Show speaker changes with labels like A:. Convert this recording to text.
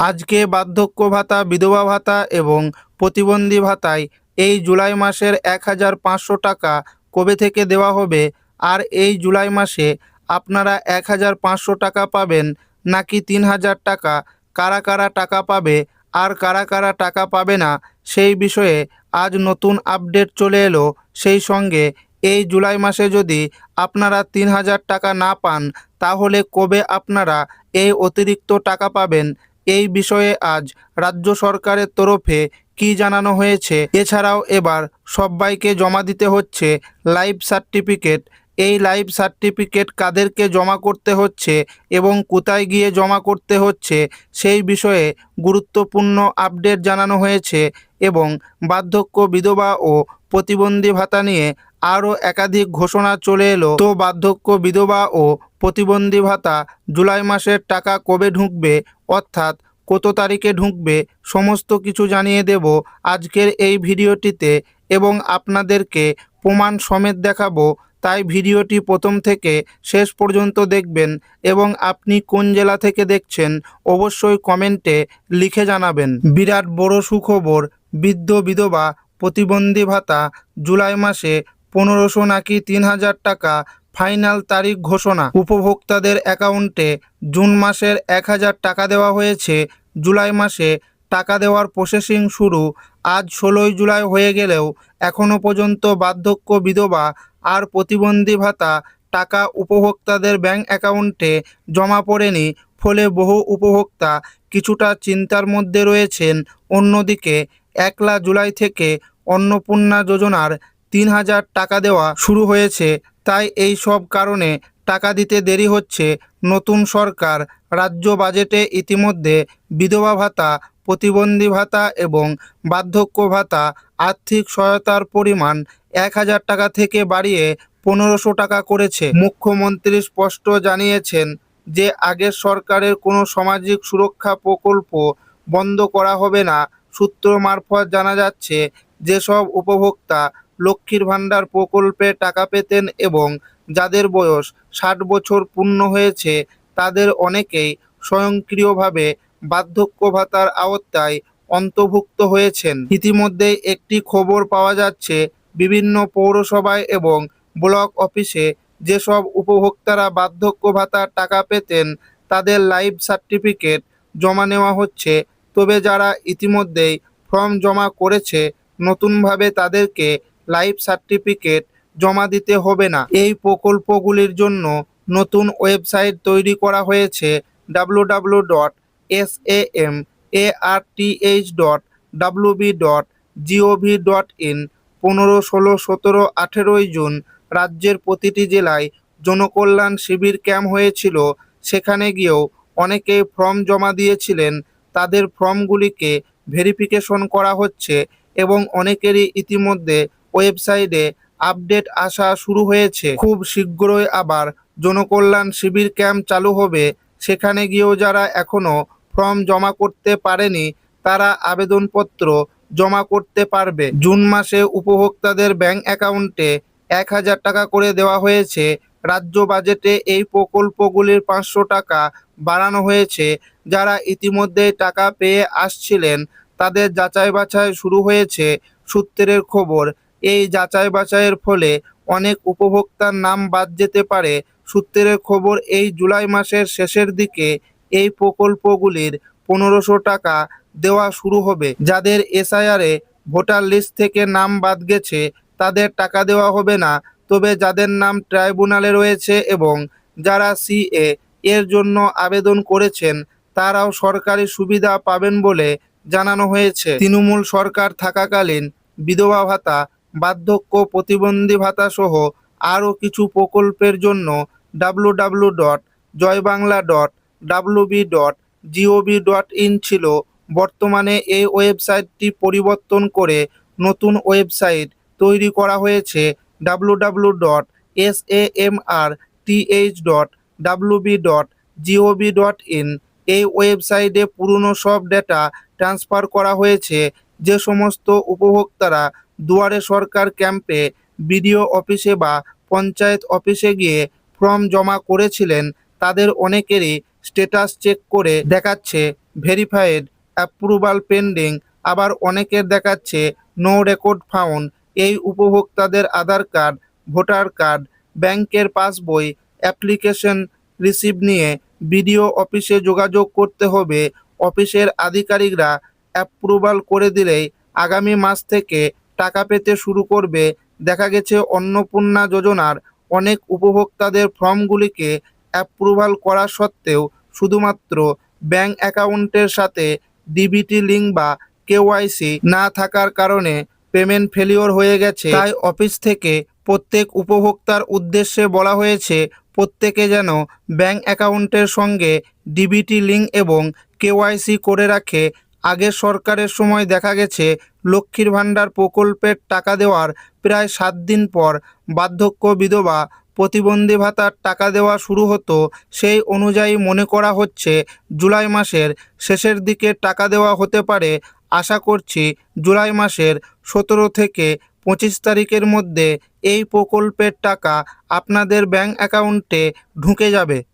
A: আজকে বার্ধক্য ভাতা, বিধবা ভাতা এবং প্রতিবন্ধী ভাতায় এই জুলাই মাসের 1,500 টাকা কবে থেকে দেওয়া হবে, আর এই জুলাই মাসে আপনারা 1,500 টাকা পাবেন নাকি 3,000 টাকা, কারা কারা টাকা পাবে আর কারা কারা টাকা পাবে না, সেই বিষয়ে আজ নতুন আপডেট চলে এলো। সেই সঙ্গে এই জুলাই মাসে যদি আপনারা 3,000 টাকা না পান, তাহলে কবে আপনারা এই অতিরিক্ত টাকা পাবেন, এই বিষয়ে আজ রাজ্য সরকারের তরফে কি জানানো হয়েছে। এছাড়াও এবার সবাইকে জমা দিতে হচ্ছে লাইফ সার্টিফিকেট। এই লাইফ সার্টিফিকেট কাদেরকে জমা করতে হচ্ছে এবং কোথায় গিয়ে জমা করতে হচ্ছে, সেই বিষয়ে গুরুত্বপূর্ণ আপডেট জানানো হয়েছে। এবং বার্ধক্য, বিধবা ও প্রতিবন্ধী ভাতা নিয়ে আরও একাধিক ঘোষণা চলে এলো। তো বার্ধক্য, বিধবা ও প্রতিবন্ধী ভাতা জুলাই মাসের টাকা কবে ঢুকবে, অর্থাৎ কত তারিখে ঢুকবে, সমস্ত কিছু জানিয়ে দেব আজকের এই ভিডিওটিতে এবং আপনাদেরকে প্রমাণ সমেত দেখাবো। তাই ভিডিওটি প্রথম থেকে শেষ পর্যন্ত দেখবেন এবং আপনি কোন জেলা থেকে দেখছেন অবশ্যই কমেন্টে লিখে জানাবেন। বিরাট বড় সুখবর, বৃদ্ধ, বিধবা, প্রতিবন্ধী ভাতা জুলাই মাসে 1,500 নাকি 3,000 টাকা ফাইনাল তারিখ ঘোষণা। উপভোক্তাদের অ্যাকাউন্টে জুন মাসের 1,000 টাকা দেওয়া হয়েছে। জুলাই মাসে টাকা দেওয়ার প্রসেসিং শুরু। আজ 16ই জুলাই হয়ে গেলেও এখনও পর্যন্ত বার্ধক্য, বিধবা আর প্রতিবন্ধী ভাতা টাকা উপভোক্তাদের ব্যাংক অ্যাকাউন্টে জমা পড়েনি। ফলে বহু উপভোক্তা কিছুটা চিন্তার মধ্যে রয়েছেন। অন্যদিকে 1 জুলাই থেকে অন্নপূর্ণা যোজনার 3,000 টাকা দেওয়া শুরু হয়েছে। তাই এই সব কারণে টাকা দিতে দেরি হচ্ছে। নতুন সরকার রাজ্য বাজেটে ইতিমধ্যে বিধবা ভাতা, প্রতিবন্ধী ভাতা এবং বার্ধক্য ভাতা আর্থিক সহায়তার পরিমাণ 1,000 টাকা থেকে বাড়িয়ে 1,500 টাকা করেছে। মুখ্যমন্ত্রী স্পষ্ট জানিয়েছেন যে আগের সরকারের কোনো সামাজিক সুরক্ষা প্রকল্প বন্ধ করা হবে না। সূত্র মারফত জানা যাচ্ছে, যেসব উপভোক্তা লক্ষ্মীর ভাণ্ডার প্রকল্পে টাকা পেতেন এবং যাদের বয়স 60 বছর পূর্ণ হয়েছে, তাদের অনেকেই স্বয়ংক্রিয়ভাবে বার্ধক্য ভাতার আওতায় অন্তর্ভুক্ত হয়েছেন। ইতিমধ্যেই একটি খবর পাওয়া যাচ্ছে, বিভিন্ন পৌরসভায় এবং ব্লক অফিসে যেসব উপভোক্তারা বার্ধক্য ভাতার টাকা পেতেন, তাদের লাইফ সার্টিফিকেট জমা নেওয়া হচ্ছে। তবে যারা ইতিমধ্যেই ফর্ম জমা করেছে, নতুনভাবে তাদেরকে লাইফ সার্টিফিকেট জমা দিতে হবে না। এই প্রকল্পগুলির জন্য নতুন ওয়েবসাইট তৈরি করা হয়েছে www.samarth.wb.gov.in। 15, 16, 17, 18ই জুন রাজ্যের প্রতিটি জেলায় জনকল্যাণ শিবির ক্যাম্প হয়েছিল। সেখানে গিয়েও অনেকেই ফর্ম জমা দিয়েছিলেন। তাদের ফর্মগুলিকে ভেরিফিকেশন করা হচ্ছে এবং অনেকেরই ইতিমধ্যে ওয়েবসাইটে আপডেট আসা শুরু হয়েছে। খুব শীঘ্রই আবার জনকল্যাণ শিবির ক্যাম্প চালু হবে। সেখানে গিয়েও যারা এখনও ফর্ম জমা করতে পারেনি, তারা আবেদনপত্র জমা করতে পারবে। জুন মাসে উপভোক্তাদের ব্যাংক অ্যাকাউন্টে 1,000 টাকা করে দেওয়া হয়েছে। রাজ্য বাজেটে এই প্রকল্পগুলির 500 টাকা বাড়ানো হয়েছে। যারা ইতিমধ্যেই টাকা পেয়ে আসছিলেন, তাদের যাচাই বাছাই শুরু হয়েছে। সূত্রের খবর, এই যাচাই বাছাইয়ের ফলে অনেক উপভোক্তার নাম বাদ যেতে পারে। সূত্রের খবর, এই জুলাই মাসের শেষের দিকে এই প্রকল্পগুলির 1,500 টাকা দেওয়া শুরু হবে। যাদের এসআইআরে ভোটার লিস্ট থেকে নাম বাদ গেছে, তাদের টাকা দেওয়া হবে না। তবে যাদের নাম ট্রাইব্যুনালে রয়েছে এবং যারা সিএ এর জন্য আবেদন করেছেন, তারাও সরকারি সুবিধা পাবেন বলে জানানো হয়েছে। তৃণমূল সরকার থাকাকালীন বিধবা ভাতা, বার্ধক্য, প্রতিবন্ধী ভাতা সহ আরও কিছু প্রকল্পের জন্য www.joybangla.wb.gov.in ছিল। বর্তমানে এই ওয়েবসাইটটি পরিবর্তন করে নতুন ওয়েবসাইট তৈরি করা হয়েছে www.samarth.wb.gov.in। এই ওয়েবসাইটে পুরনো সব ডেটা ট্রান্সফার করা হয়েছে। যে সমস্ত উপভোক্তারা দুয়ারে সরকার ক্যাম্পে, বিডিও অফিসে বা পঞ্চায়েত অফিসে গিয়ে ফর্ম জমা করেছিলেন, তাদের অনেকেরই স্ট্যাটাস চেক করে দেখাচ্ছে ভেরিফাইড, অ্যাপ্রুভাল পেন্ডিং, আবার অনেকের দেখাচ্ছে নো রেকর্ড ফাউন্ড। এই উপভোক্তাদের আধার কার্ড, ভোটার কার্ড, ব্যাংকের পাসবই, অ্যাপ্লিকেশন রিসিভ নিয়ে বিডিও অফিসে যোগাযোগ করতে হবে। অফিসের আধিকারিকরা অ্যাপ্রুভাল করে দিলেই আগামী মাস থেকে টাকা পেতে শুরু করবে। দেখা গেছে অন্নপূর্ণা যোজনার অনেক উপভোক্তাদের ফর্মগুলিকে অ্যাপ্রুভাল করা সত্ত্বেও শুধুমাত্র ব্যাংক অ্যাকাউন্টের সাথে ডিবিটি লিঙ্ক বা কেওয়াইসি না থাকার কারণে পেমেন্ট ফেলিওর হয়ে গেছে। তাই অফিস থেকে প্রত্যেক উপভোক্তার উদ্দেশ্যে বলা হয়েছে প্রত্যেকে যেন ব্যাংক অ্যাকাউন্টের সঙ্গে ডিবিটি লিঙ্ক এবং কেওয়াইসি করে রাখে। আগের সরকারের সময় দেখা গেছে লক্ষ্মীর ভাণ্ডার প্রকল্পের টাকা দেওয়ার প্রায় 7 দিন পর বার্ধক্য বিধবা প্রতিবন্ধী ভাতার টাকা দেওয়া শুরু হতো। সেই অনুযায়ী মনে করা হচ্ছে জুলাই মাসের শেষের দিকে টাকা দেওয়া হতে পারে। আশা করছি জুলাই মাসের 17 থেকে 25 তারিখের মধ্যে এই প্রকল্পের টাকা আপনাদের ব্যাংক অ্যাকাউন্টে ঢুকে যাবে।